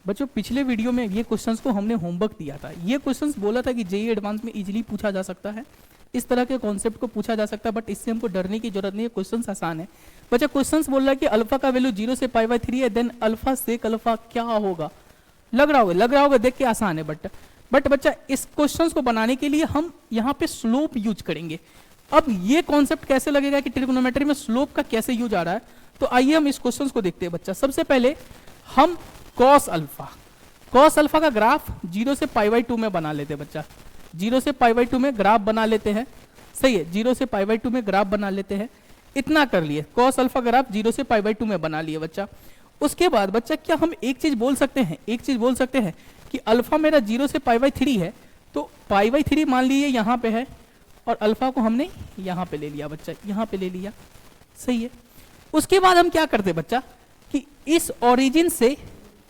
बच्चों पिछले वीडियो में ये क्वेश्चंस को हमने होमवर्क दिया था। ये क्वेश्चंस बोला था कि जेईई एडवांस में इजीली पूछा जा सकता है, इस तरह के कॉन्सेप्ट को पूछा जा सकता है, बट इससे हमको डरने की जरूरत नहीं है, क्वेश्चंस आसान है। बच्चा क्वेश्चंस बोल रहा है कि अल्फा का वैल्यू 0 से π/3 है, देन अल्फा सेक अल्फा क्या होगा। लग रहा होगा देख के आसान है, बट बच्चा इस क्वेश्चन को बनाने के लिए हम यहाँ पे स्लोप यूज करेंगे। अब ये कॉन्सेप्ट कैसे लगेगा कि ट्रिग्नोमेट्री में स्लोप का कैसे यूज आ रहा है, तो आइए हम इस क्वेश्चन को देखते हैं बच्चा। सबसे पहले हम कॉस अल्फा का ग्राफ 0 से π/2 में बना लेते हैं बच्चा। 0 से π/2 में ग्राफ बना लेते हैं, सही है, 0 से π/2 में ग्राफ बना लेते हैं। इतना कर लिए, कॉस अल्फा ग्राफ 0 से π/2 में बना लिए बच्चा। उसके बाद बच्चा क्या हम एक चीज बोल सकते हैं कि अल्फा मेरा 0 से π/3 है, तो π/3 मान लीजिए यहाँ पे है और अल्फा को हमने यहाँ पे ले लिया बच्चा, यहाँ पे ले लिया, सही है। उसके बाद हम क्या करते बच्चा कि इस ओरिजिन से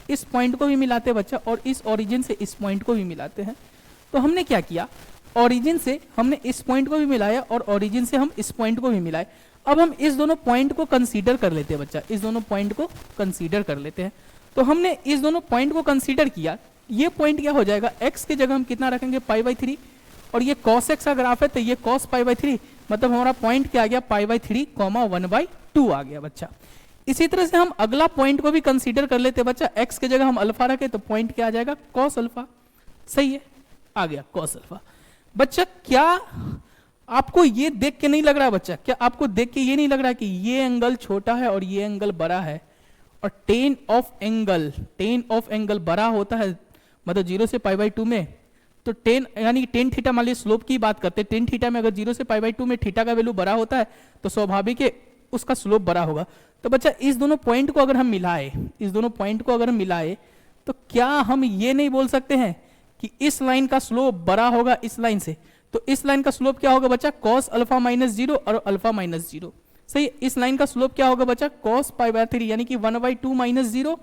इस पॉइंट को भी मिलाते बच्चा और इस ओरिजिन से इस पॉइंट को भी मिलाते हैं। तो हमने क्या किया, ओरिजिन से हमने इस पॉइंट को भी मिलाया और ओरिजिन से हम इस पॉइंट को भी मिलाए। अब हम इस दोनों पॉइंट को कंसीडर कर लेते हैं बच्चा, इस दोनों पॉइंट को कंसीडर कर लेते हैं। तो हमने इस दोनों पॉइंट को कंसीडर किया, ये पॉइंट क्या हो जाएगा, x की जगह हम कितना रखेंगे π/3, और ये cos x का ग्राफ है तो ये cos π/3, मतलब हमारा पॉइंट क्या आ गया π/3, 1/2 आ गया बच्चा। इसी तरह से हम अगला पॉइंट को भी कंसीडर कर लेते हैं बच्चा, x की जगह हम अल्फा रखे तो पॉइंट क्या आ जाएगा cos अल्फा, सही है, आ गया cos अल्फा। बच्चा क्या आपको ये देख के नहीं लग रहा है बच्चा, क्या आपको देख के ये नहीं लग रहा है कि ये एंगल छोटा है और ये एंगल बड़ा है, और टेन ऑफ एंगल बड़ा होता है, मतलब 0 से π/2 में, तो टेन यानी टेन थीटा, मान लीजिए स्लोप की बात करते हैं, टेन थीटा में अगर 0 से π/2 में थीटा का वैल्यू बड़ा होता है तो स्वाभाविक है उसका स्लोप बड़ा होगा। तो बच्चा इस दोनों पॉइंट को अगर हम मिलाए, तो क्या हम ये नहीं बोल सकते हैं कि इस लाइन का स्लोप बड़ा होगा इस लाइन से, तो इस लाइन का स्लोप क्या होगा बच्चा cos अल्फा -0 और अल्फा -0, सही। इस लाइन का स्लोप क्या होगा बच्चा cos π/3 यानी कि 1/2 -0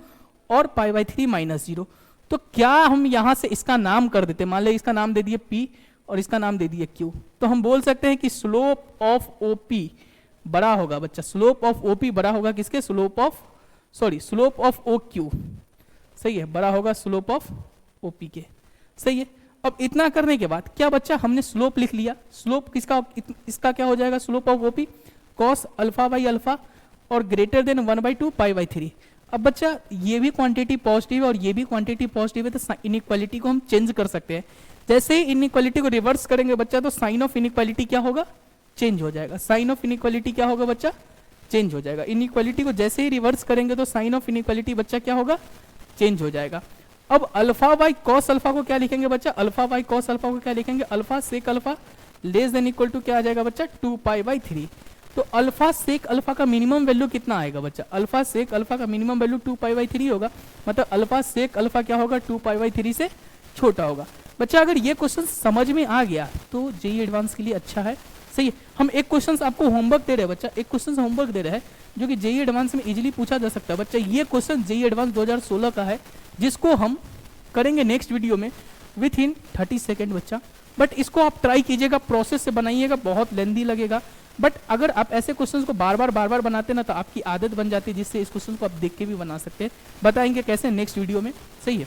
और π/3 -0। तो क्या हम यहां से इसका नाम कर देते, मान लो इसका नाम दे दिए P और इसका नाम दे दिए Q, तो हम बोल सकते हैं कि स्लोप ऑफ OP बड़ा होगा बच्चा, स्लोप ऑफ OP बड़ा होगा किसके, स्लोप ऑफ OQ, सही है, बड़ा होगा स्लोप ऑफ OP के, सही है। अब इतना करने के बाद क्या बच्चा हमने स्लोप लिख लिया, स्लोप किसका, इसका क्या हो जाएगा, slope of OP cos alpha by alpha और ग्रेटर देन 1/2 π/3। अब बच्चा ये भी क्वांटिटी पॉजिटिव है और ये भी क्वांटिटी पॉजिटिव है, तो इनइक्वालिटी को हम चेंज कर सकते हैं। जैसे ही इनइक्वालिटी को रिवर्स करेंगे बच्चा तो साइन ऑफ इनइक्वालिटी क्या होगा, चेंज हो जाएगा। साइन ऑफ इनइक्वालिटी क्या होगा बच्चा, चेंज हो जाएगा। इनइक्वालिटी को जैसे ही रिवर्स करेंगे तो साइन ऑफ इनइक्वालिटी बच्चा क्या होगा, चेंज हो जाएगा। अब अल्फा बाई कॉस अल्फा को क्या लिखेंगे बच्चा, अल्फा बाई कॉस अल्फा को क्या लिखेंगे, alpha sec alpha less than equal to क्या आ जाएगा बच्चा, 2π/3। तो अल्फा सेक अल्फा का मिनिमम वैल्यू कितना आएगा बच्चा, अल्फा सेक अल्फा का मिनिमम वैल्यू 2π/3 होगा, मतलब अल्फा सेक अल्फा क्या होगा, 2π/3 से छोटा होगा। बच्चा अगर ये क्वेश्चन समझ में आ गया तो जेईई एडवांस के लिए अच्छा है, सही है। हम एक क्वेश्चन आपको होमवर्क दे रहे हैं बच्चा, एक क्वेश्चन होमवर्क दे रहे हैं जो कि जेईई एडवांस में इजीली पूछा जा सकता है बच्चा। ये क्वेश्चन जेईई एडवांस 2016 का है, जिसको हम करेंगे नेक्स्ट वीडियो में विथ इन 30 सेकेंड बच्चा। बट इसको आप ट्राई कीजिएगा, प्रोसेस से बनाइएगा, बहुत लेंदी लगेगा, बट अगर आप ऐसे क्वेश्चंस को बार बार बनाते ना तो आपकी आदत बन जाती है, जिससे इस क्वेश्चन को आप देख के भी बना सकते हैं। बताएंगे कैसे नेक्स्ट वीडियो में, सही है।